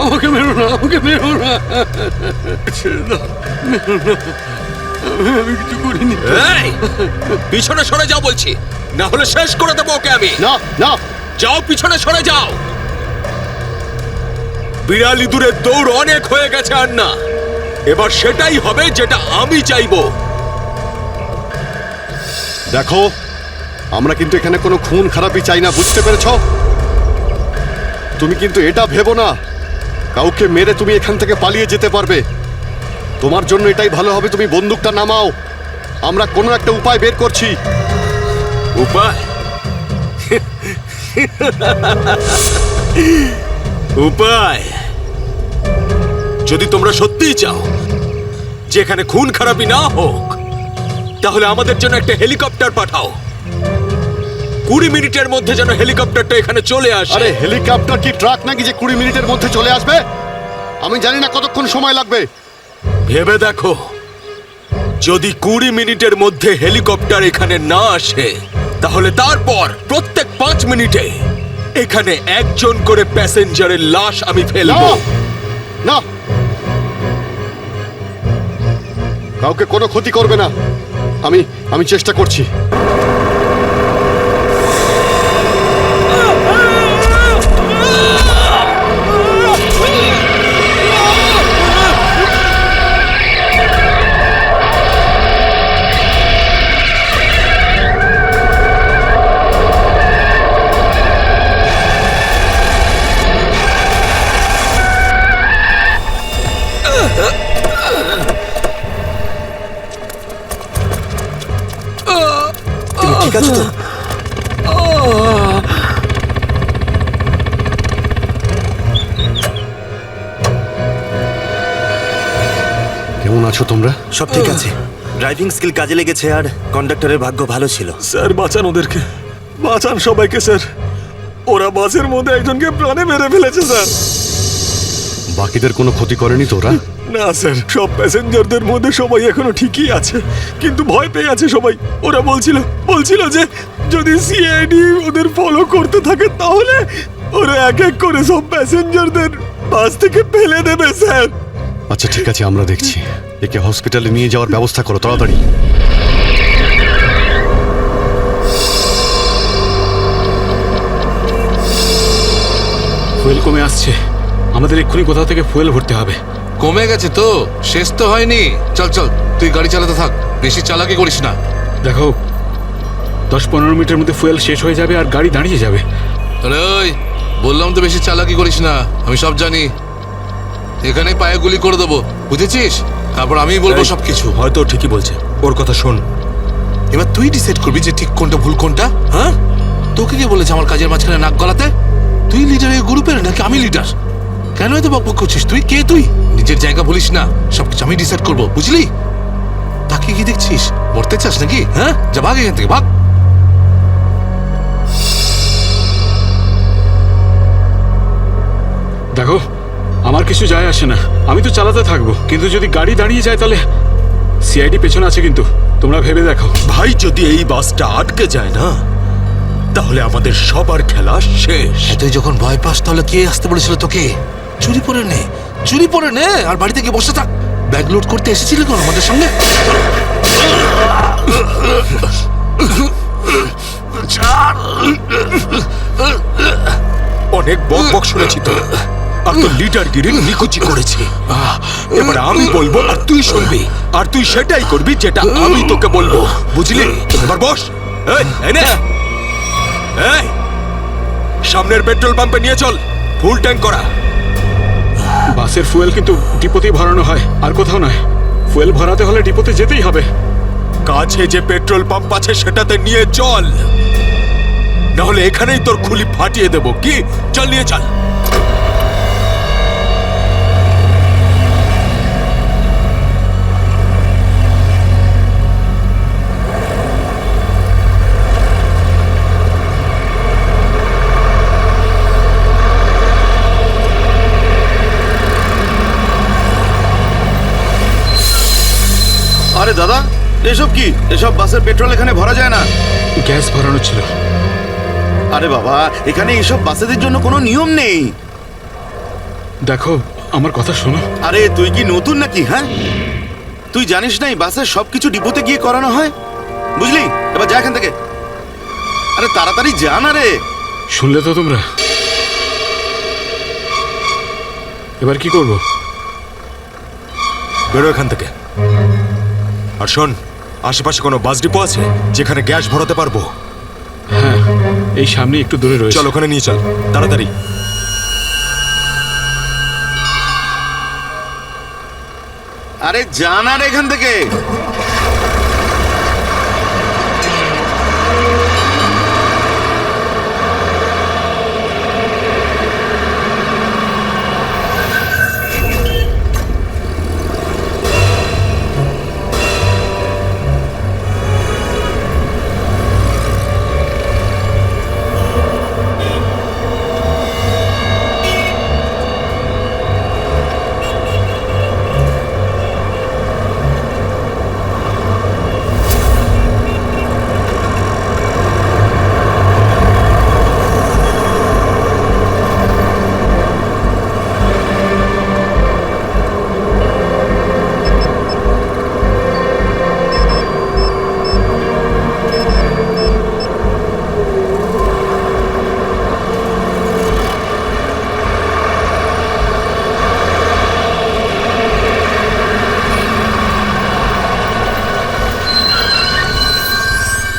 আমাকে মেরো না, আমাকে মেরো না, ছেড়ে দাও, মেরো না, আমি কিছু করিনি। পিছনে সরে যাও বলছি, না হলে শেষ করে দেবো ওকে আমি। না না, যাও, পিছনে সরে যাও। বিড়াল ইঁদুরের দৌড় অনেক হয়ে গেছে আর না, এবার সেটাই হবে যেটা আমি চাইবো। দেখো, আমরা কিন্তু এখানে কোনো খুন খারাপি চাই না, বুঝতে পেরেছো? তুমি কিন্তু এটা ভেবো না কাউকে মেরে তুমি এখান থেকে পালিয়ে যেতে পারবে। তোমার জন্য এটাই ভালো হবে তুমি বন্দুকটা নামাও, আমরা কোনো একটা উপায় বের করছি। উপায়? উপায়? যদি তোমরা সত্যিই চাও যে এখানে খুন খারাপি না হোক, তাহলে আমাদের জন্য একটা হেলিকপ্টার পাঠাও। 20 মিনিটের মধ্যে যেন হেলিকপ্টারটা এখানে চলে আসে। আরে হেলিকপ্টার কি ট্রাক নাকি যে 20 মিনিটের মধ্যে চলে আসবে? আমি জানি না কতক্ষণ সময় লাগবে। ভেবে দেখো, যদি 20 মিনিটের মধ্যে হেলিকপ্টার এখানে না আসে, তাহলে তারপর প্রত্যেক 5 মিনিটে এখানে একজন করে প্যাসেঞ্জারের লাশ আমি ফেলবো। না, কাউকে কোনো ক্ষতি করবে না, আমি চেষ্টা করছি। ঠিক আছে তো? কেমন আছো তোমরা? সব ঠিক আছে, ড্রাইভিং স্কিল কাজে লেগেছে আর কন্ডাক্টরের ভাগ্য ভালো ছিল। স্যার বাঁচান ওদেরকে, বাঁচান সবাইকে স্যার। ওরা বাসের মধ্যে একজনকে প্রাণে মেরে ফেলেছে স্যার। বাকিদের কোনো ক্ষতি করেনি তো ওরা? না স্যার, সব প্যাসেঞ্জারদের মধ্যে সবাই এখনো ঠিকই আছে, কিন্তু ভয় পেয়ে আছে সবাই। ওরা বলছিল যে যদি সিআইডি ওদের ফলো করতে থাকে তাহলে ওরা এক এক করে সব প্যাসেঞ্জারদের বাস থেকে ফেলে দেবে স্যার। আচ্ছা ঠিক আছে, আমরা দেখছি। একে হসপিটালে নিয়ে যাওয়ার ব্যবস্থা করো তাড়াতাড়ি। ফুয়েল কমে আসছে, আমাদের এক্ষুনি কোথাও থেকে ফুয়েল ভরতে হবে। কমে গেছে তো, শেষ তো হয়নি। চল চল, তুই গাড়ি চালাতে থাক, বেশি চালাকি করিস না। দেখো, 10-15 মিনিটের মধ্যে ফুয়েল শেষ হয়ে যাবে আর গাড়ি দাঁড়িয়ে যাবে। আরে ওই, বললাম তো বেশি চালাকি করিস না, আমি সব জানি। এখানে পায়ে গুলি করে দেবো, বুঝেছিস? তারপর আমিই বলবো সবকিছু। হয়তো ঠিকই বলছে, ওর কথা শোন। এবার তুই ডিসাইড করবি যে ঠিক কোনটা ভুল কোনটা। হ্যাঁ, তোকে কে বলেছে আমার কাজের মাঝখানে নাক গলাতে? তুই লিডার এই গ্রুপের নাকি আমি লিডার? কেন এত বকবক করছিস? তুই কে? তুই নিজের জায়গা বলিস না, সবকিছু আমি ডিসাইড করবো, বুঝলি? তাকে কি দেখছিস? মরতে চাস নাকি? হ্যাঁ, যা ভাগ এখান থেকে, ভাগ। দেখো, আমার কিছু যায় আসে না, আমি তো চালাতে থাকবো, কিন্তু যদি গাড়ি দাঁড়িয়ে যায় তাহলে সিআইডি পেছনে আছে, কিন্তু তোমরা ভেবে দেখো। ভাই, যদি এই বাসটা আটকে যায় না, তাহলে আমাদের সবার খেলা শেষ। তুই যখন ভয় পাস তাহলে কে আসতে বলেছিল তোকে? চুরি পরে নে আর বাড়িতে গিয়ে বসে থাক। ব্যাগ লোড করতে এসেছিলি কোন আমাদের সঙ্গে? অনেক বক শুনেছি তো, আর তো লিডারগিরি নিকুচি করেছি। এবার আমি বলবো আর তুই শুনবি, আর তুই সেটাই করবি যেটা আমি তোকে বলবো, বুঝলি? এবার বস। এই, সামনের পেট্রোল পাম্পে নিয়ে চল, ফুল ট্যাঙ্ক করা। বাসের ফুয়েল কিন্তু ডিপোতেই ভরানো হয়, আর কোথাও নয়। ফুয়েল ভরাতে হলে ডিপোতে যেতেই হবে। কাছে যে পেট্রোল পাম্প আছে সেটাতে নিয়ে চল, নাহলে এখানেই তোর খুলি ফাটিয়ে দেবো। কি? চল, নিয়ে চল। আরে দাদা, এসব কি? এসব বাসের পেট্রোল এখানে ভরা যায় না। গ্যাস ভরানো ছিল। আরে বাবা, এখানে এইসব বাসেদের জন্য কোনো নিয়ম নেই। দেখো আমার কথা শোনো। আরে তুই কি নতুন নাকি? হ্যাঁ, তুই জানিস না এই বাসের সবকিছু ডিপোতে গিয়ে করানো হয়, বুঝলি? এবার যা এখান থেকে। আরে তাড়াতাড়ি যা না রে। শুনলে তো তোমরা? এবার কি করব? বেরো এখান থেকে। আর শোন, আশেপাশে কোনো বাস ডিপো আছে যেখানে গ্যাস ভরাতে পারবো? হ্যাঁ, এই সামনে একটু দূরে রয়েছে। চল ওখানে নিয়ে চল তাড়াতাড়ি। আরে যা না রে এখান থেকে।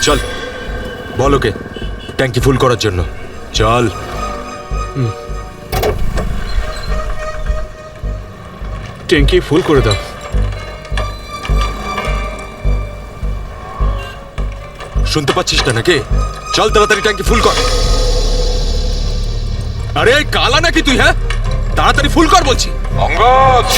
চল, বল ওকে ট্যাঙ্কি ফুল করার জন্য। চল। ট্যাঙ্কি ফুল করে দাও। শুনতে পাচ্ছিস না নাকি? চল তাড়াতাড়ি ট্যাঙ্কি ফুল কর। আরে কালা নাকি তুই? হ্যাঁ, তাড়াতাড়ি ফুল কর বলছি। অঙ্গদ,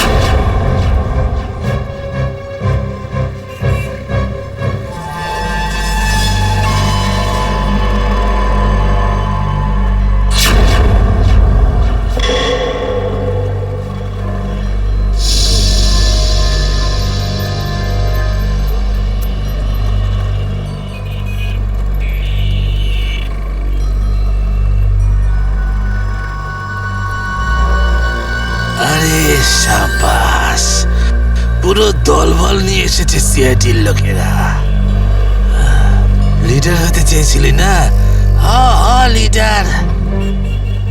আরে সাবাস, পুরো দলবল নিয়ে এসেছে সিআইডির লোকেরা। লিডার হতে চেয়েছিলি না? লিডার।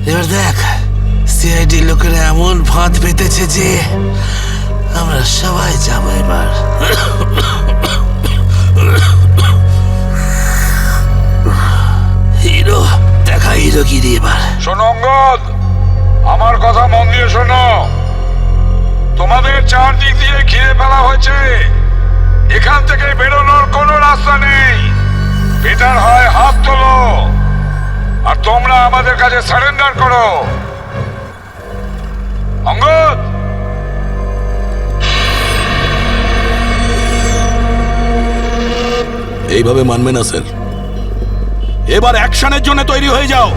এবার দেখ, সিআইডির লোকেরা এমন ফাঁদ পেতেছে যে আমরা সবাই যাবো এবার। হিরো দেখা, হিরোগিরি এবার। শোনো অঙ্গদ, আমার কথা মন দিয়ে শোনো। তোমাদের চারদিক দিয়ে ঘিরে ফেলা হয়েছে, এখান থেকে বেরোনোর কোনো রাস্তা নেই। বেটার হয় হাত তোলো আর তোমরা আমাদের কাছে সারেন্ডার করো। অঙ্গদ, এইভাবে মানবে না স্যার। এবার অ্যাকশনের জন্য তৈরি হয়ে যাও।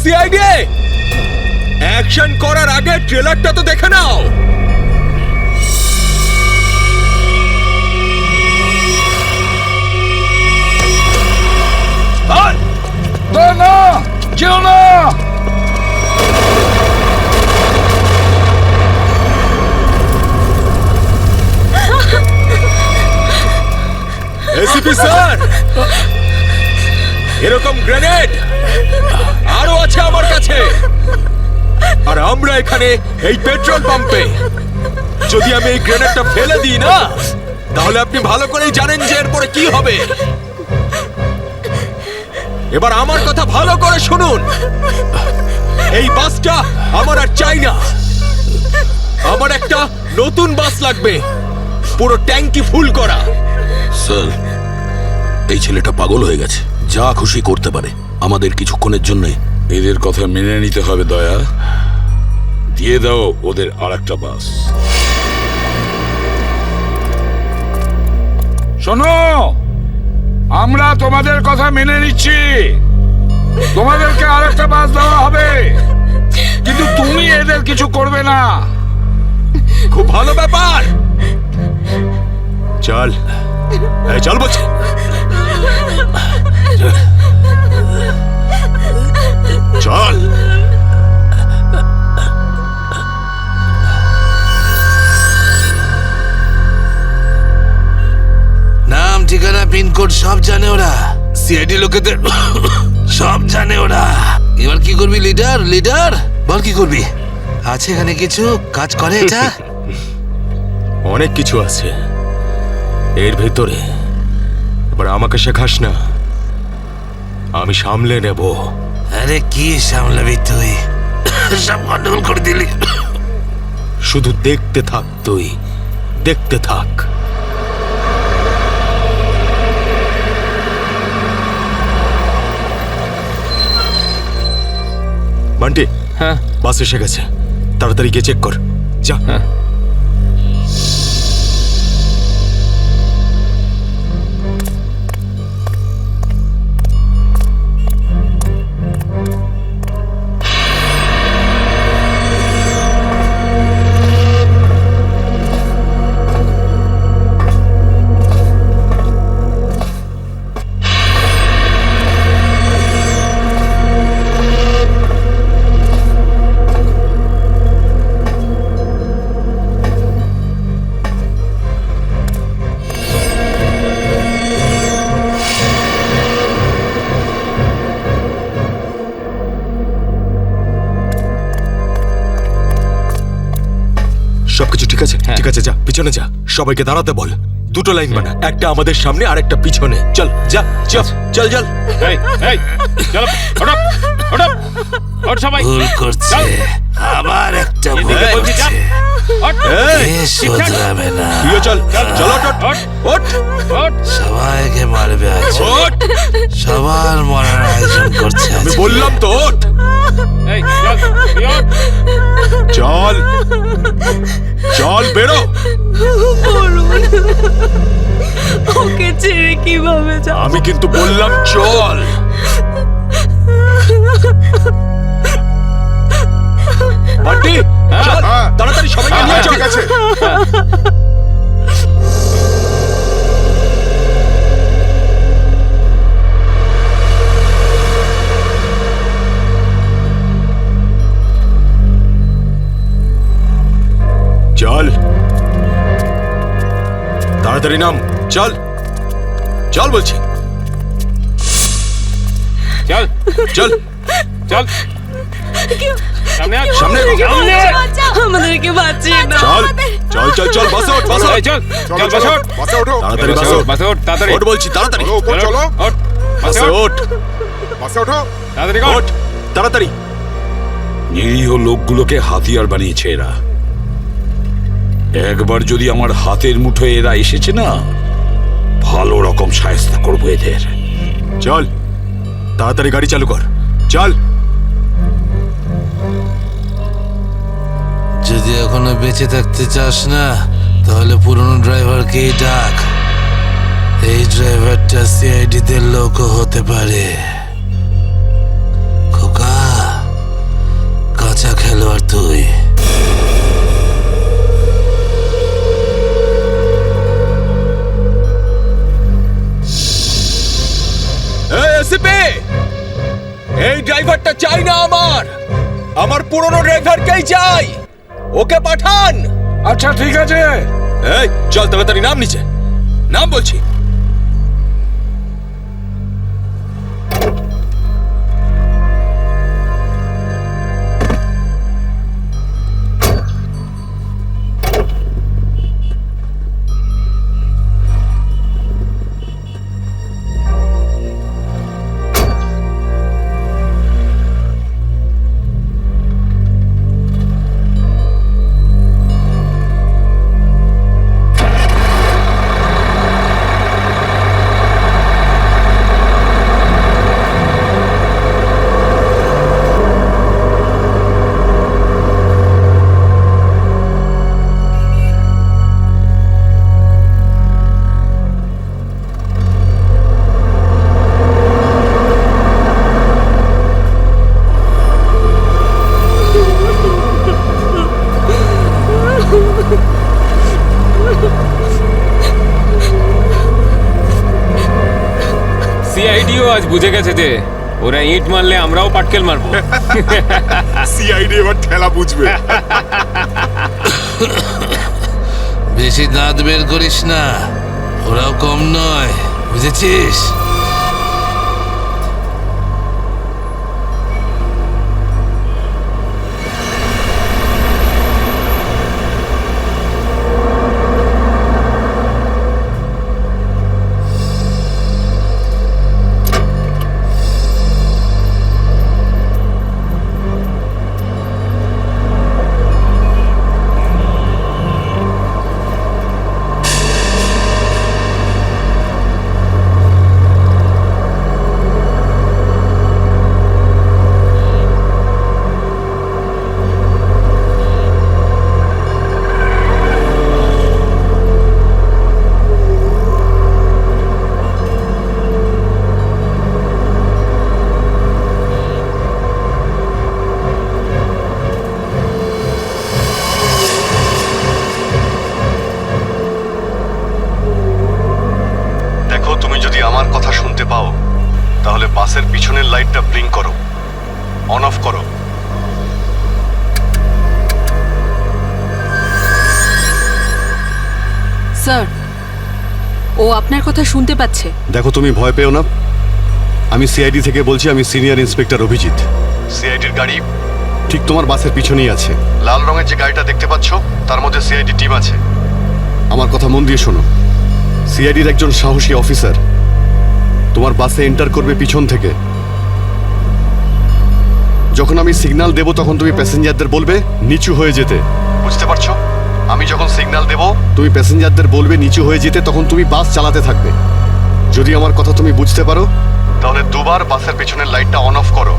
সিআইডি, অ্যাকশন করার আগে ট্রেলারটা তো দেখে নাও। না, কেউ না। এসিপি স্যার, এরকম গ্রেনেড আরো আছে আমার কাছে। আর আমরা এখানে এই পেট্রোল পাম্পে। যদি আমি এই গ্রেনেডটা ফেলে দিই না, তাহলে আপনি ভালো করেই জানেন যে এরপরে কি হবে। এবার আমার কথা ভালো করে শুনুন। এই বাসটা আমার আর চাই না। আমার একটা নতুন বাস লাগবে, পুরো ট্যাঙ্কি ফুল করা। স্যার, এই ছেলেটা পাগল হয়ে গেছে, যা খুশি করতে পারে আমাদের কিছুক্ষণের জন্য। এদের কথা মেনে নিতে হবে দয়া। দিয়ে দাও ওদের আর একটা বাস। শোনো, আমরা তোমাদের কথা মেনে নিচ্ছি, তোমাদেরকে আরেকটা বাস দেওয়া হবে, কিন্তু তুমি এদের কিছু করবে না। খুব ভালো ব্যাপার। চল, এই চল বলছি। চল। নাম ঠিকানা পিনকোড সব জানে ওরা, সিআইডি লোকেদের সব জানে ওরা। এবার কি করবি লিডার? লিডার বল কি করবি? আছে এখানে কিছু কাজ করে এটা? অনেক কিছু আছে এর ভেতরে, এবার আমাকে শেখাস না, আমি সামলে নেব। আরে কি সামলাবি তুই? সব গন্ডগোল করে দিলি। শুধু দেখতে থাক, তুই দেখতে থাক। বান্টি, হ্যাঁ বাস এসে গেছে, তাড়াতাড়ি গিয়ে চেক কর, যা। সবকিছু ঠিক আছে? ঠিক আছে, যা পিছনে যা, সবাইকে দাঁড়াতে বল। দুটো লাইন বানা, একটা আমাদের সামনে আর একটা পিছনে। চল যা, চল চল চল। এই এই চলো, ওঠো ওঠো ওঠ সবাই। ভুল করছে, আবার একটা ভুল এদিকে বলছি, যা। করছে। ওঠ, এই, এ শোধরাবে না। তুইও চল, চল ওঠ ওঠ ওঠ ওঠ। সবাইকে মারবে আজ, ওঠ। সবার মরার আয়োজন করছে আজ। আমি বললাম তো ওঠ। এই চল, তুই ওঠ। চল চল, বেরো। ওকে ছেড়ে কিভাবে যাব? আমি কিন্তু বললাম চল। বান্টি, চল, তাড়াতাড়ি সবাইকে নিয়ে চল। ঠিক আছে। চল, তাড়াতাড়ি নাম, চল চল বলছি, চল চল চল সামনে আয়, সামনে সামনে। আমাদেরকে বাঁচিয়ে না। চল চল চল চল, বাসে ওঠ, বাসে ওঠ। এই চল চল বাসে ওঠ, বাসে ওঠো, তাড়াতাড়ি বাসে ওঠ, বাসে ওঠ, তাড়াতাড়ি ওঠ বলছি, তাড়াতাড়ি চলো উপর চলো, ওঠ, বাসে বাসে ওঠ, ওঠ, বাসে ওঠো। তাড়াতাড়ি কর। ওঠ তাড়াতাড়ি। নিরীহ লোকগুলোকে হাতিয়ার বানিয়েছে এরা। একবার যদি আমার হাতের মুঠোয় এরা এসেছে না, ভালো রকম শায়েস্তা করবো এদের। চল তাড়াতাড়ি গাড়ি চালু কর, চল। যদি এখনো বেঁচে থাকতে চাস না, তাহলে পুরনো ড্রাইভারকেই ডাক। এই ড্রাইভারটা সিআইডি দের লোকও হতে পারে। খোকা, কাঁচা খেলোয়াড় তুই। এই ড্রাইভারটা চাই না আমার পুরনো ড্রাইভারকেই চাই, ওকে পাঠান। আচ্ছা ঠিক আছে। এই চল তাড়াতাড়ি নাম নিচে, নাম বলছি। সিআইডিও আজ বুঝে গেছে যে ওরা ইট মারলে আমরাও পাটকেল মারবো। সিআইডি এবার ঠেলা বুঝবে। বেশি দাঁত বের করিস না, ওরাও কম নয়, বুঝেছিস? দেখো, তুমি যদি আমার কথা শুনতে পাও তাহলে বাসের পিছনের লাইটটা ব্লিঙ্ক করো, অন অফ করো। স্যার, ও আপনার কথা শুনতে পাচ্ছে। দেখো, তুমি ভয় পেও না। আমি সিআইডি থেকে বলছি, আমি সিনিয়র ইন্সপেক্টর অভিজিৎ। সিআইডির গাড়ি ঠিক তোমার বাসের পিছনেই আছে। লাল রঙের যে গাড়িটা দেখতে পাচ্ছ তার মধ্যে সিআইডি টিম আছে। আমার কথা মন দিয়ে শোনো। সিআইডির একজন সাহসী অফিসার তোমার বাসে এন্টার করবে পিছন থেকে। যখন আমি সিগন্যাল দেব তখন তুমি প্যাসেঞ্জারদের বলবে নিচু হয়ে যেতে, বুঝতে পারছো? আমি যখন সিগন্যাল দেব তুমি প্যাসেঞ্জারদের বলবে নিচু হয়ে যেতে, তখন তুমি বাস চালাতে থাকবে। যদি আমার কথা তুমি বুঝতে পারো তাহলে দুবার বাসের পেছনের লাইটটা অন অফ করো।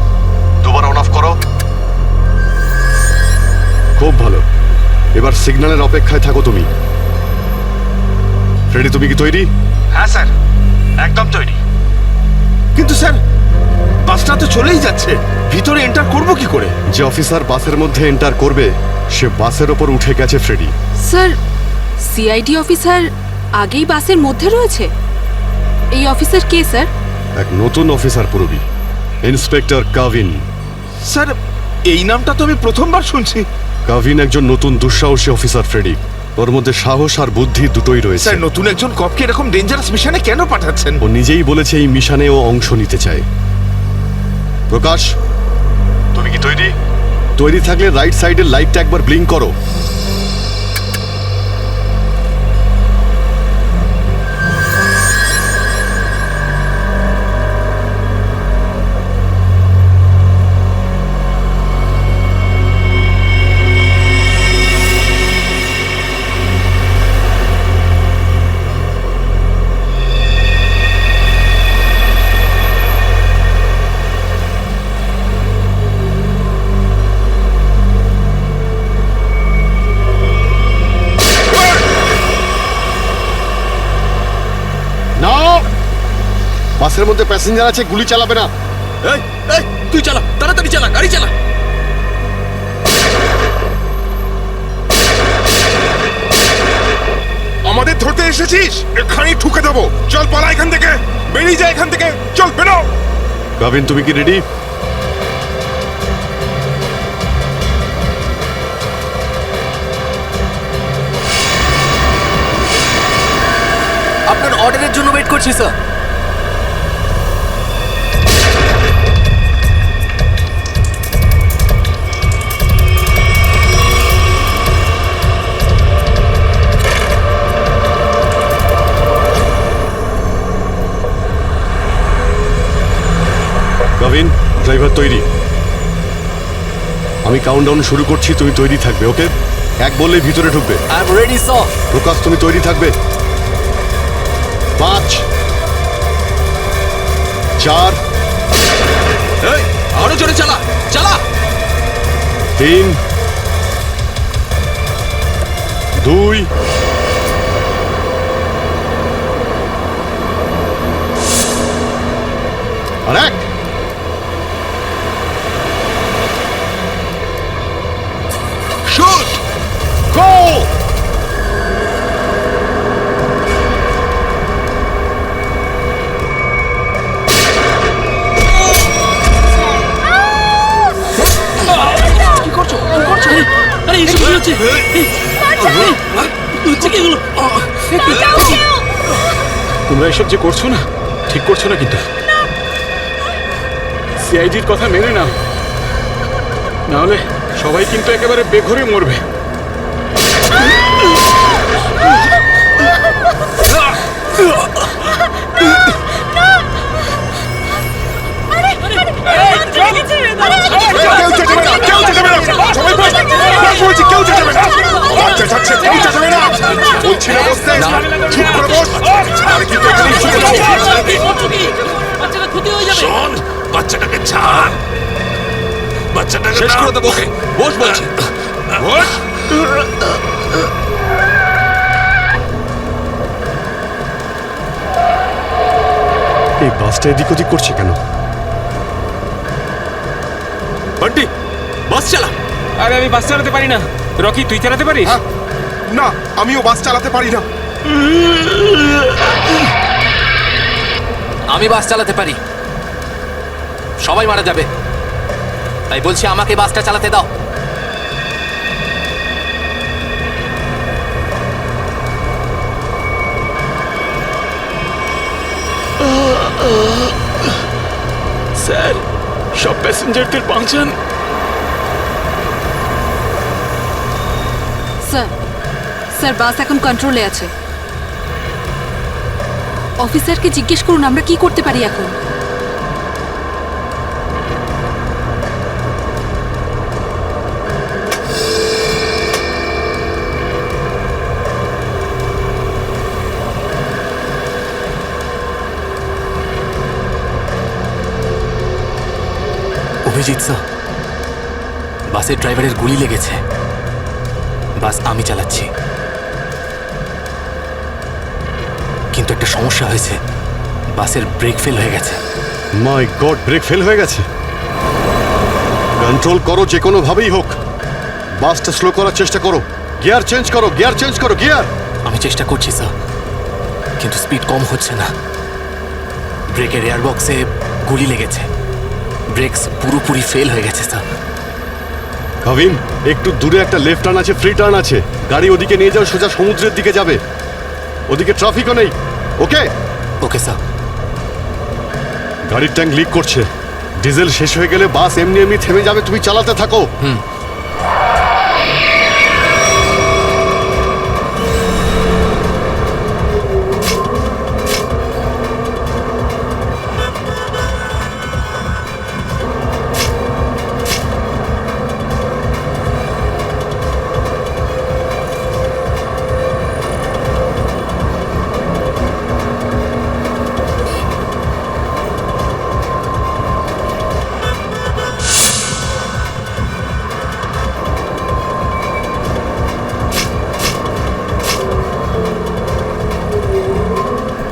দুবার অন অফ করো। খুব ভালো। এবার সিগন্যালের অপেক্ষায় থাকো তুমি। ফ্রেডি, তুমি কি তৈরি? হ্যাঁ স্যার, একদম তৈরি। কিন্তু স্যার, বাসটা তো চলেই যাচ্ছে, ভিতরে এন্টার করব কি করে? যে অফিসার বাসের মধ্যে এন্টার করবে সে বাসের ওপর উঠে গেছে ফ্রেডি। স্যার, সিআইডি অফিসার আগেই বাসের মধ্যে রয়েছে। এই অফিসার কে স্যার? এক নতুন অফিসার পুরবি, ইন্সপেক্টর কাভিন। স্যার, এই নামটা তো আমি প্রথমবার শুনছি। কাভিন একজন নতুন দুঃসাহসী অফিসার ফ্রেডি। ওর মধ্যে সাহস আর বুদ্ধি দুটোই রয়েছে। স্যার, নতুন একজন কপকে এরকম ডেঞ্জারাস মিশনে কেন পাঠাচ্ছেন? ও নিজেই বলেছে এই মিশনে ও অংশ নিতে চায়। প্রকাশ, তুমি কি তৈরি? তৈরি থাকলে রাইট সাইডের লাইটটা একবার ব্লিঙ্ক করো। বাসের মধ্যে প্যাসেঞ্জার আছে, গুলি চালাবে না। এই এই তুই চালা, তাড়াতাড়ি চালা, গাড়ি চালা। আমাদের ধরতে এসেছিস? এখানেই ঠুকে দেবো। চল পালা এখান থেকে, বেরিয়ে যা এখান থেকে, চল বেরো। কাভিন, তুমি কি রেডি? আপনার অর্ডারের জন্য ওয়েট করছি স্যার। কাভিন, ড্রাইভার তৈরি। আমি কাউন্টডাউন শুরু করছি, তুমি তৈরি থাকবে। ওকে? এক বললেই ভিতরে ঢুকবে। I am ready sir. Prakash, তুমি তৈরি থাকবে। 5 4 এই আরো জোরে চালা, চালা। 3 2 আর 1। শুট, গো! আরে এসব কি হচ্ছে? হচ্ছে কি এগুলো? তোমরা এসব যে করছো না, ঠিক করছো না কিন্তু। সিআইডির কথা মেনে নাও, নাহলে সবাই কিন্তু একেবারে বেঘরে মরবে। বাচ্চাটা ক্ষতি হয়ে যাবে। শোন, বাচ্চাটাকে ছাড়, বাচ্চাটাকে শেষ করে দেবো। বস বলছি, বস। এই বাসটা এদিক ওদিক করছে কেন? বান্টি, বাস চালা। আরে আমি বাস চালাতে পারি না। রকি, তুই চালাতে পারিস? না, আমিও বাস চালাতে পারি না। আমি বাস চালাতে পারি, সবাই মারা যাবে, তাই বলছি আমাকে বাসটা চালাতে দাও। স্যার, সব প্যাসেঞ্জারদের বাঁচান। স্যার, স্যার বাস এখন কন্ট্রোলে আছে। অফিসারকে জিজ্ঞেস করুন আমরা কি করতে পারি এখন। অভিজিৎ স্যার, বাসের ড্রাইভারের গুলি লেগেছে। বাস আমি চালাচ্ছি, কিন্তু একটা সমস্যা হয়েছে, বাসের ব্রেক ফেল হয়ে গেছে। মাই গড, ব্রেক ফেল হয়ে গেছে। কন্ট্রোল করো যে কোনো ভাবেই হোক, বাসটা স্লো করার চেষ্টা করো। গিয়ার চেঞ্জ করো, গিয়ার চেঞ্জ করো, গিয়ার। আমি চেষ্টা করছি স্যার, কিন্তু স্পিড কম হচ্ছে না। ব্রেকের এয়ার বক্সে গুলি লেগেছে, ব্রেকস পুরোপুরি ফেল হয়ে গেছে স্যার। ভাবিন, একটু দূরে একটা লেফট টার্ন আছে, ফ্রি টার্ন আছে। গাড়ি ওদিকে নিয়ে যাও, সোজা সমুদ্রের দিকে যাবে। ওদিকে ট্রাফিকও নেই। ওকে ওকে স্যার। গাড়ির ট্যাঙ্ক লিক করছে, ডিজেল শেষ হয়ে গেলে বাস এমনি এমনি থেমে যাবে। তুমি চালাতে থাকো।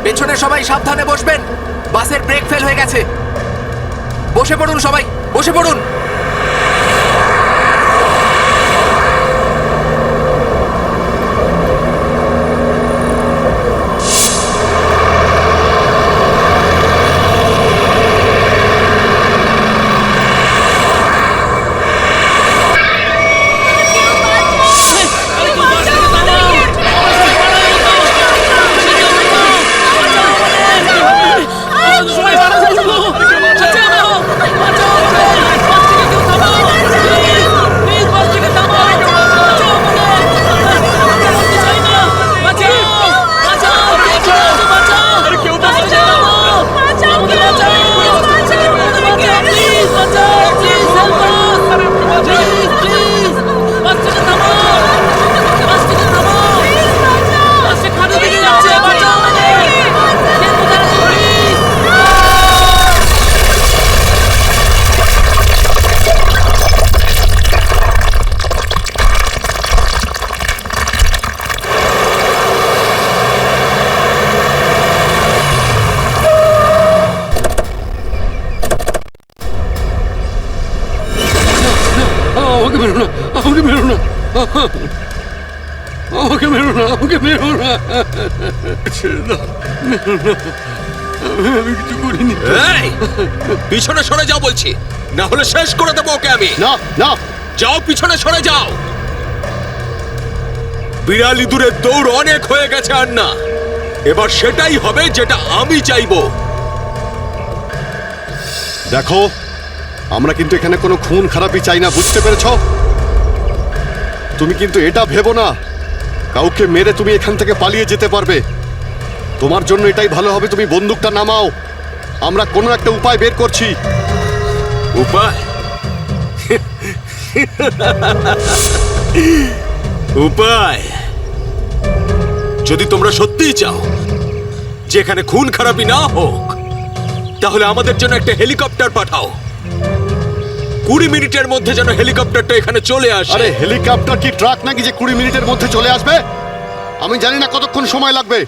পেছনে সবাই সাবধানে বসবেন, বাসের ব্রেক ফেল হয়ে গেছে। বসে পড়ুন সবাই, বসে পড়ুন। আমাকে মেরো না, আমাকে মেরো না, ছেড়ে দাও, মেরো না, আমি কিছু করিনি। এই, পিছনে সরে যাও বলছি, না হলে শেষ করে দেবো ওকে আমি। না না, যাও, পিছনে সরে যাও। বিড়াল ইঁদুরের দৌড় অনেক হয়ে গেছে আর না। এবার সেটাই হবে যেটা আমি চাইবো। দেখো, আমরা কিন্তু এখানে কোনো খুন খারাপি চাই না, বুঝতে পেরেছো? তুমি কিন্তু এটা ভেবো না কাউকে মেরে তুমি এখান থেকে পালিয়ে যেতে পারবে। তোমার জন্য এটাই ভালো হবে তুমি বন্দুকটা নামাও। আমরা কোনো একটা উপায় বের করছি। উপায়? উপায়? যদি তোমরা সত্যিই চাও যে এখানে খুন খারাপি না হোক, তাহলে আমাদের জন্য একটা হেলিকপ্টার পাঠাও। 20 মিনিটের মধ্যে যেন হেলিকপ্টারটা এখানে চলে আসে। আরে হেলিকপ্টার কি ট্রাক নাকি যে 20 মিনিটের মধ্যে চলে আসবে? আমি জানি না কতক্ষণ সময় লাগবে।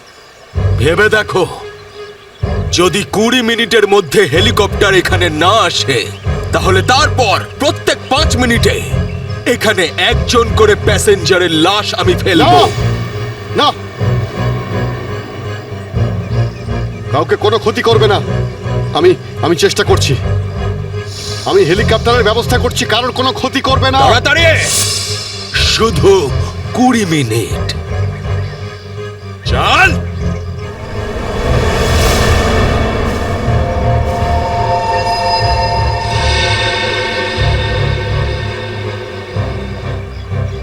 ভেবে দেখো, যদি 20 মিনিটের মধ্যে হেলিকপ্টার এখানে না আসে, তাহলে তারপর প্রত্যেক 5 মিনিটে এখানে একজন করে প্যাসেঞ্জারের লাশ আমি ফেলবো। না, কাউকে কোনো ক্ষতি করবে না। আমি চেষ্টা করছি। আমি হেলিকপ্টারের ব্যবস্থা করছি, কারোর কোনো ক্ষতি করবে না। তাড়াতাড়ি! শুধু 20 মিনিট। চল।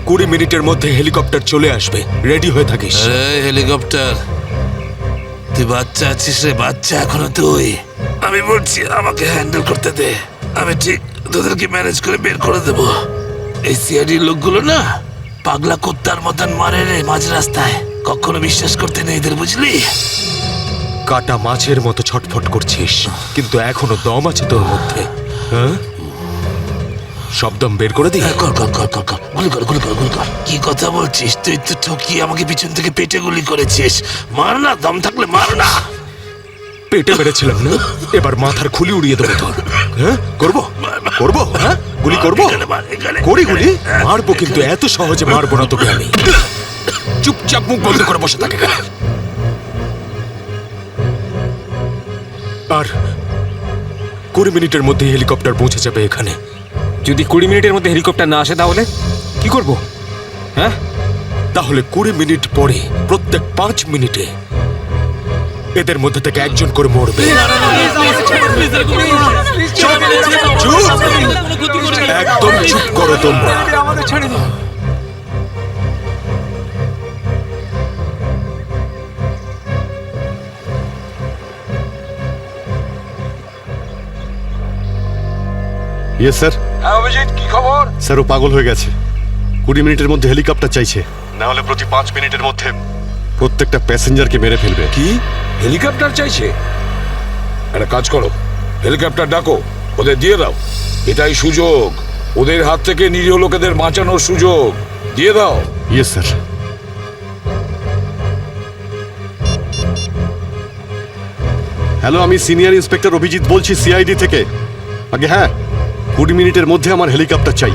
কুড়ি মিনিটের মধ্যে হেলিকপ্টার চলে আসবে, রেডি হয়ে থাকিস। হেলিকপ্টার, তুই বাচ্চা আছিস রে, বাচ্চা এখনো তুই। আমি বলছি আমাকে হ্যান্ডেল করতে দে, আমি ঠিক তোদেরকে ম্যানেজ করে বের করে দেবো। এই সিআইডির লোকগুলো না পাগলা কুত্তার মতন মারে রে মাঝ রাস্তায়, কখনো বিশ্বাস করতে নেই এদের, বুঝলি? কাটা মাছের মতো ছটফট করছিস, কিন্তু এখনো দম আছে তোর মধ্যে। হ্যাঁ, সব দম বের করে দি। কর কর কর কর কর, গুলি কর গুলি কর গুলি কর। কি কথা বলছিস? তুই তো ঠকিয়ে আমাকে পিছন থেকে পেটে গুলি করেছিস। মার না, দম থাকলে মার না। পেটে মেরেছিলাম না, এবার মাথার খুলি উড়িয়ে দেবো তোর। হ্যাঁ, করবো করবো, হ্যাঁ গুলি করবো, করি গুলি। মারবো, কিন্তু এত সহজে মারবো না তোকে আমি। চুপচাপ মুখ বন্ধ করে বসে থাকে। আর 20 মিনিটের মধ্যে হেলিকপ্টার পৌঁছে যাবে এখানে। যদি 20 মিনিটের মধ্যে হেলিকপ্টার না আসে তাহলে কি করব? হ্যাঁ, তাহলে 20 মিনিট পরে প্রত্যেক 5 মিনিটে এদের মধ্যে থেকে একজন করে মরবে। একদম চুপ করো তোমরা। Yes sir. হ্যাঁ অভিজিৎ, কি খবর? স্যার, ও পাগল হয়ে গেছে। 20 মিনিটের মধ্যে হেলিকপ্টার চাইছে, না হলে প্রতি 5 মিনিটের মধ্যে প্রত্যেকটা প্যাসেঞ্জারকে মেরে ফেলবে। কি হেলিকপ্টার চাইছে? একটা কাজ করো, হেলিকপ্টার ডাকো, ওদের দিয়ে দাও। এটাই সুযোগ, ওদের হাত থেকে নিরীহ লোকেদের বাঁচানোর সুযোগ। দিয়ে দাও। Yes sir. হ্যালো, আমি সিনিয়র ইন্সপেক্টর অভিজিৎ বলছি সিআইডি থেকে। আগে হ্যাঁ, 20 মিনিটের মধ্যে আমার হেলিকপ্টার চাই।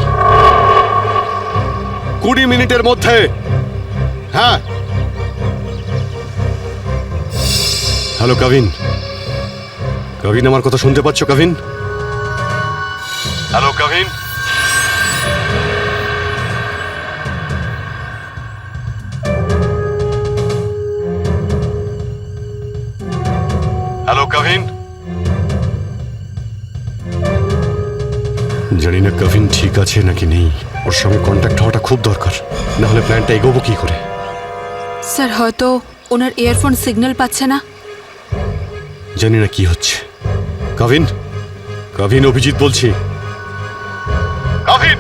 20 মিনিটের মধ্যে। হ্যাঁ। হ্যালো কাভিন, কাভিন আমার কথা শুনতে পাচ্ছ কাভিন? হ্যালো কাভিন। হ্যালো কাভিন। জানি না কাভিন ঠিক আছে নাকি নেই। ওর সঙ্গে কন্ট্যাক্ট হওয়াটা খুব দরকার, না হলে প্ল্যানটা এগোবো কি করে? স্যার, হয়তো ওনার ইয়ারফোন সিগন্যাল পাচ্ছে না। জানি না কি হচ্ছে। কাভিন, কাভিন, অভিজিৎ বলছি। কাভিন,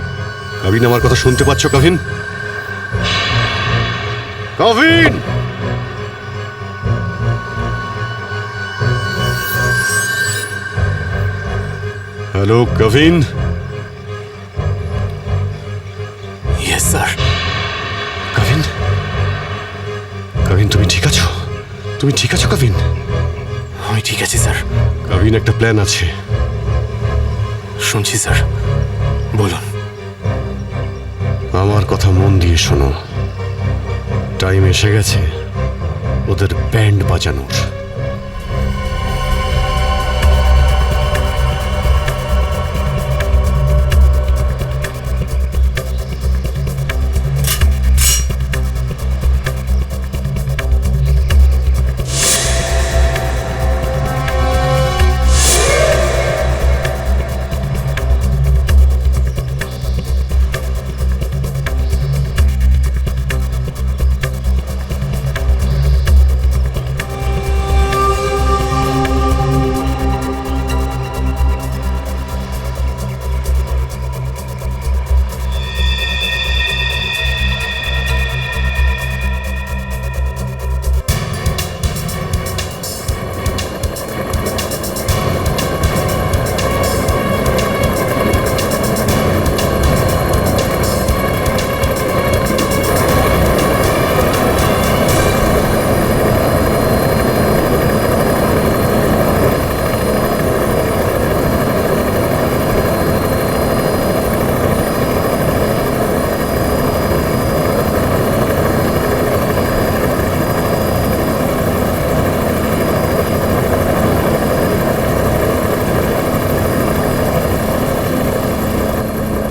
কাভিন আমার কথা শুনতে পাচ্ছ Kavin? Kavin. Hello Kavin. Yes sir. Kavin, Kavin তুমি ঠিক আছো? তুমি ঠিক আছো কাভিন? আমি ঠিক আছি স্যার। কাভিন, একটা প্ল্যান আছে। শুনছি স্যার, বলুন। আমার কথা মন দিয়ে শোনো। টাইম এসে গেছে ওদের ব্যান্ড বাজানোর।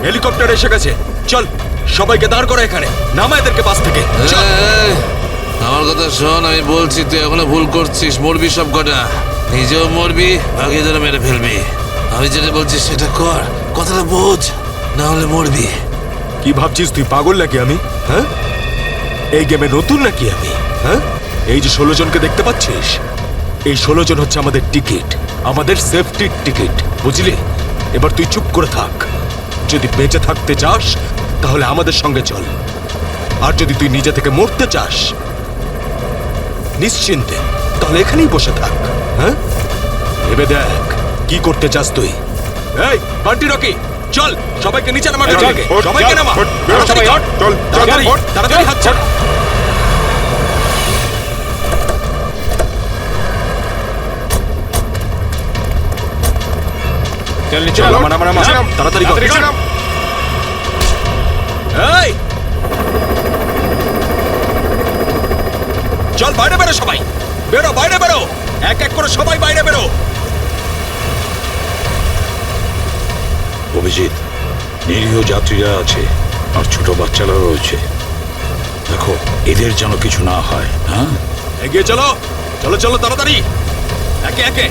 হেলিকপ্টার এসে গেছে। চল সবাইকে দাঁড় করা এখানে, নামা এদেরকে বাস থেকে। চল। এই, আমার কথা শোন, আমি বলছি তুই এখনো ভুল করছিস। মরবি সব কটা, নিজেও মরবি, বাকিদেরও মেরে ফেলবি। আমি যেটা বলছি সেটা কর, কথাটা বোঝ, না হলে মরবি। কি ভাবছিস তুই পাগল নাকি আমি? হ্যাঁ, এই গেমে নতুন নাকি আমি? হ্যাঁ, এই যে 16 জনকে দেখতে পাচ্ছিস, এই 16 জন হচ্ছে আমাদের টিকিট, আমাদের সেফটির টিকিট, বুঝলি? এবার তুই চুপ করে থাক। যদি বেঁচে থাকতে চাস তাহলে আমাদের সঙ্গে চল, আর যদি তুই নিজে থেকে মরতে চাস নিশ্চিন্তে, তাহলে এখানেই বসে থাক। হ্যাঁ, ভেবে দেখ কি করতে চাস তুই। এই বান্টি রকি, চল সবাইকে নিচে নামা, সবাইকে নামা, তাড়াতাড়ি কর, তাড়াতাড়ি তাড়াতাড়ি হাত ছাড়। চল নিচে নামা, নামা, নামা, তাড়াতাড়ি কর। এই চল বাইরে বেরো, সবাই বেরো, বাইরে বেরো, এক এক করে সবাই বাইরে বেরো। অভিজিৎ, নিরীহ যাত্রীরা আছে আর ছোট বাচ্চারা রয়েছে, দেখো এদের যেন কিছু না হয়। হ্যাঁ, এগিয়ে চলো, চলো চলো তাড়াতাড়ি, একে একে।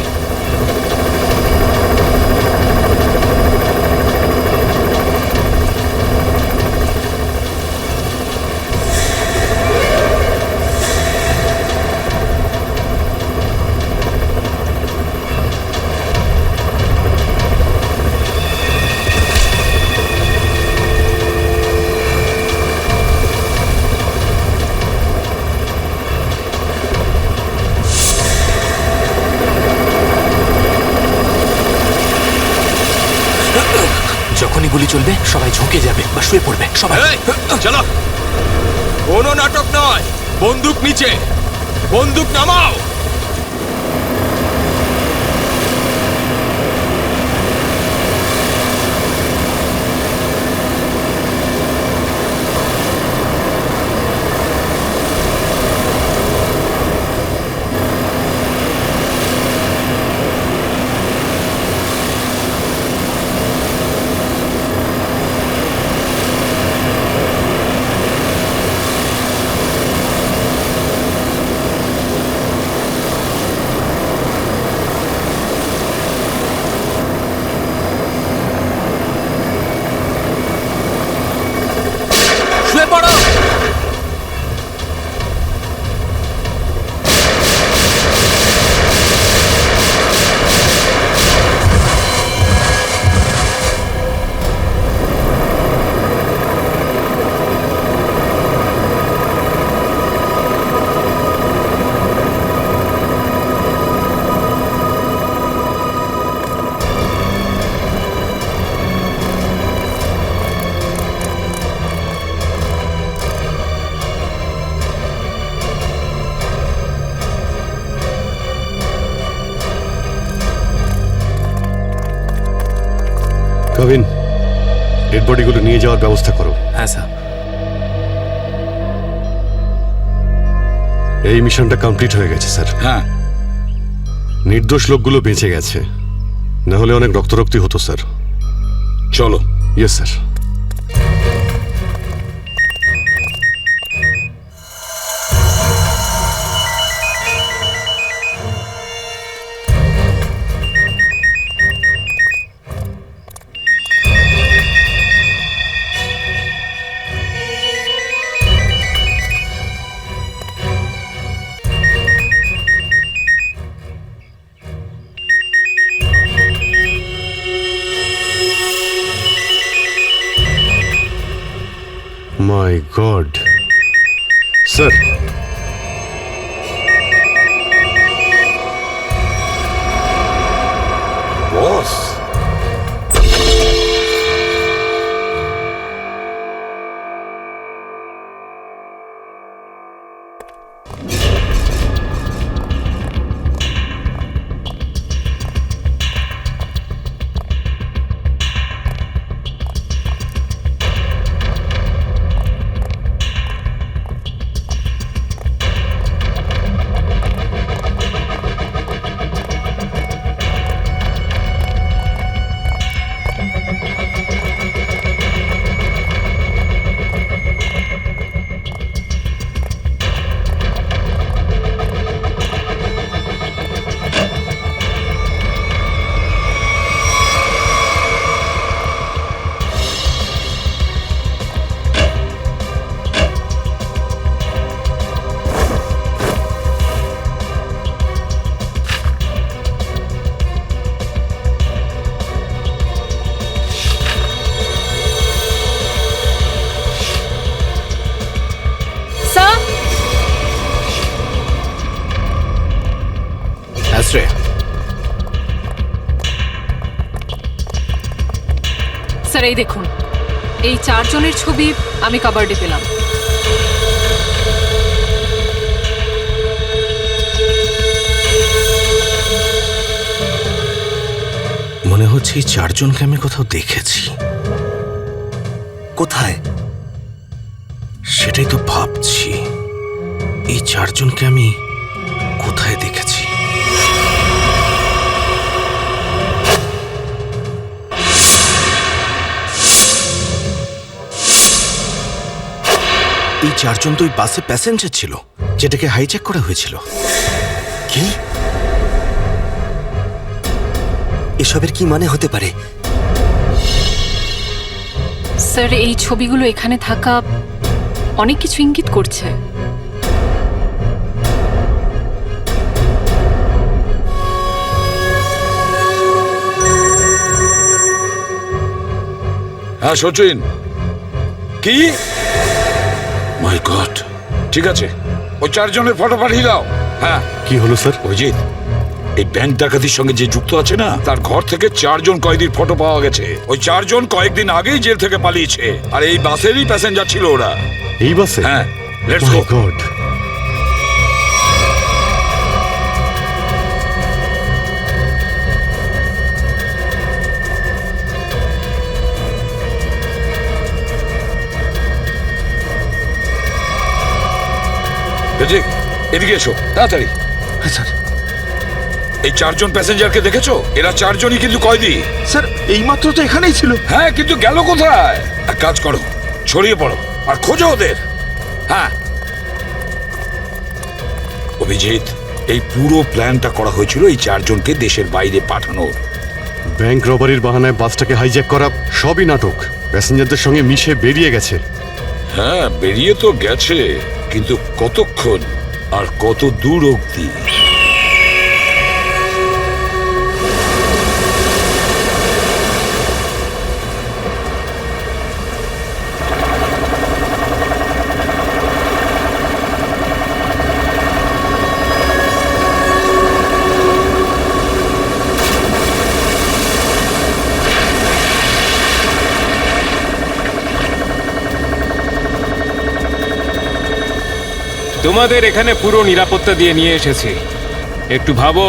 যখনই গুলি চলবে সবাই ঝুঁকে যাবে বা শুয়ে পড়বে সবাই। এই, চলো, কোনো নাটক নয়, বন্দুক নিচে, বন্দুক নামাও। শুয়ে পড়ো। কাবিন, ডেড বডিগুলো নিয়ে যাওয়ার ব্যবস্থা করো। হ্যাঁ স্যার। এই মিশনটা কমপ্লিট হয়ে গেছে স্যার। হ্যাঁ, নির্দোষ লোকগুলো বেঁচে গেছে, না হলে অনেক রক্তরক্তি হতো স্যার। চলো। Yes sir. My god sir, boss, sir এই দেখুন, এই 4 জনের ছবি আমি কাবার্ডে পেলাম। মনে হচ্ছে এই 4 জনকে আমি কোথাও দেখেছি। কোথায়? সেটাই তো ভাবছি, এই 4 জনকে আমি কোথায় দেখেছি। এই 4 জন তো ওই বাসে প্যাসেঞ্জার ছিল যেটাকে হাইজ্যাক করা হয়েছিল। কি? এসবের কি মানে হতে পারে? স্যার এই ছবিগুলো এখানে থাকা অনেক কিছু ইঙ্গিত করছে। হ্যাঁ সচিন, কি? মাই গড, ঠিক আছে, ওই 4 জনের ফটো পাঠিয়ে দাও। হ্যাঁ, কি হলো স্যার? অভিজিৎ, এই ব্যাংক ডাকাতির সঙ্গে যে যুক্ত আছে না, তার ঘর থেকে 4 জন কয়েদির ফটো পাওয়া গেছে। ওই 4 জন কয়েকদিন আগেই জেল থেকে পালিয়েছে, আর এই বাসেরই প্যাসেঞ্জার ছিল ওরা। এই বাসে? হ্যাঁ, let's my go. God. Abhijit, এদিকে এসো তাড়াতাড়ি। হ্যাঁ স্যার। এই 4 জন প্যাসেঞ্জারকে দেখেছো? এরা 4 জনই কিন্তু কয়েদি। স্যার এইমাত্র তো এখানেই ছিল। হ্যাঁ, কিন্তু গেল কোথায়? এক কাজ করো, ছড়িয়ে পড়ো আর খোঁজো ওদের। হ্যাঁ অভিজিৎ, এই পুরো প্ল্যানটা করা হয়েছিল এই 4 জনকে দেশের বাইরে পাঠানোর। ব্যাংক রবারির বাহানায় বাসটাকে হাইজ্যাক করা সবই নাটক। প্যাসেঞ্জারদের সঙ্গে মিশে বেরিয়ে গেছে। হ্যাঁ, বেরিয়ে তো গেছে, কিন্তু কতক্ষণ আর কত দূর অবধি? তোমাদের এখানে পুরো নিরাপত্তা দিয়ে নিয়ে এসেছি। একটু ভাবো,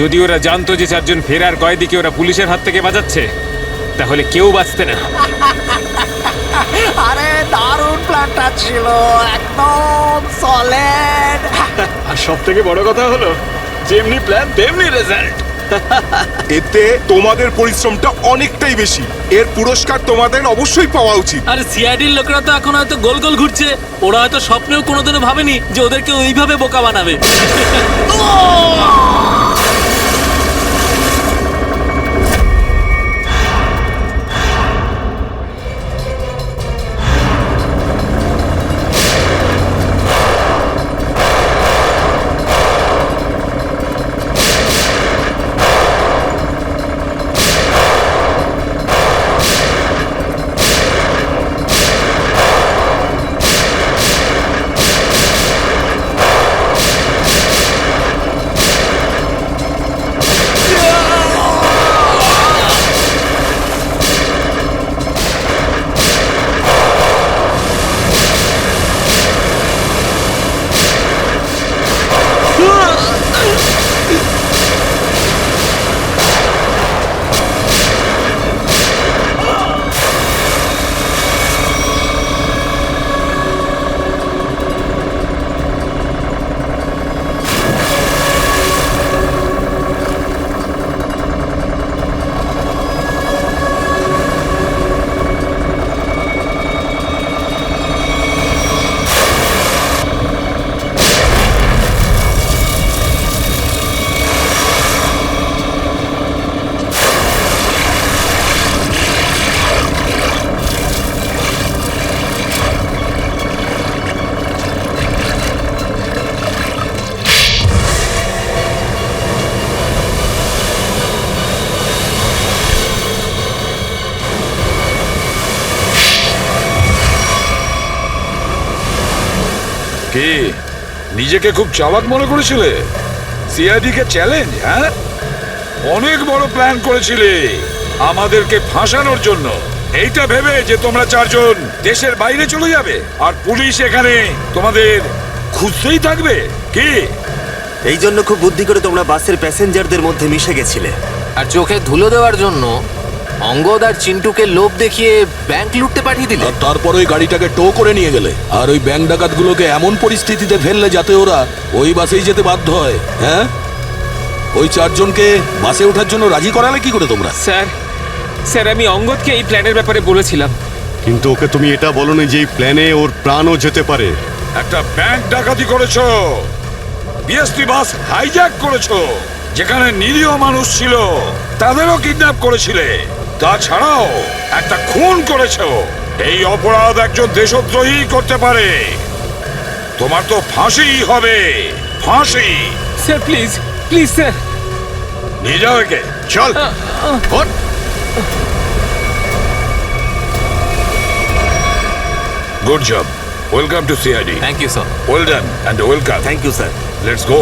যদি ওরা জানতো যে 4 জন ফেরার কয়েদিকে ওরা পুলিশের হাত থেকে বাঁচাচ্ছে, তাহলে কেউ বাঁচতে না। আরে দারুণ প্ল্যানটা ছিল, একদম সলিড। আর সব থেকে বড় কথা হলো, যেমনি প্ল্যান তেমনি রেজাল্ট। এতে তোমাদের পরিশ্রমটা অনেকটাই বেশি। এর পুরস্কার তোমাদের অবশ্যই পাওয়া উচিত। আরে সিআইডির লোকেরা তো এখন হয়তো গোল গোল ঘুরছে। ওরা হয়তো স্বপ্নেও কোনোদিনও ভাবেনি যে ওদেরকে ওইভাবে বোকা বানাবে। কি নিজেকে খুব চালাক মনে করেছিলে? সিআইডি কে চ্যালেঞ্জ? হ্যাঁ, অনেক বড় প্ল্যান করেছিলে আমাদেরকে ফাঁসানোর জন্য। এইটা ভেবে যে তোমরা চারজন দেশের বাইরে চলে যাবে আর পুলিশ এখানে তোমাদের খুঁজতেই থাকবে কি? এই জন্য খুব বুদ্ধি করে তোমরা বাসের প্যাসেঞ্জারদের মধ্যে মিশে গেছিলে। আর চোখে ধুলো দেওয়ার জন্য অঙ্গদ আর চিন্টুকে লোভ দেখিয়ে ব্যাংক লুটতে পাঠিয়ে দিলে। আর তারপর ওই গাড়িটাকে টো করে নিয়ে গেলে আর ওই ব্যাংক ডাকাতগুলোকে এমন পরিস্থিতিতে ফেললে যাতে ওরা ওই বাসেই যেতে বাধ্য হয়। হ্যাঁ, ওই চারজনকে বাসে ওঠার জন্য রাজি করালে কি করে তোমরা? স্যার আমি অঙ্গদকে এই প্ল্যানের ব্যাপারে বলেছিলাম। কিন্তু ওকে তুমি এটা বলনি যে এই প্ল্যানে ওর প্রাণও যেতে পারে। একটা ব্যাংক ডাকাতি করেছো, বিএসটি বাস হাইজ্যাক করেছো, যেখানে নিরীহ মানুষ ছিল তাদেরও কিডন্যাপ করেছিলে, তাছাড়াও একটা খুন করেছো। এই অপরাধ একজন দেশদ্রোহী করতে পারে। তোমার তো ফাঁসি হবে, ফাঁসি। Sir please please sir. নিয়ে যাও একে। চল ওঠ। Good job. Welcome to CID. Thank you sir. Well done and welcome. Thank you sir. Let's go.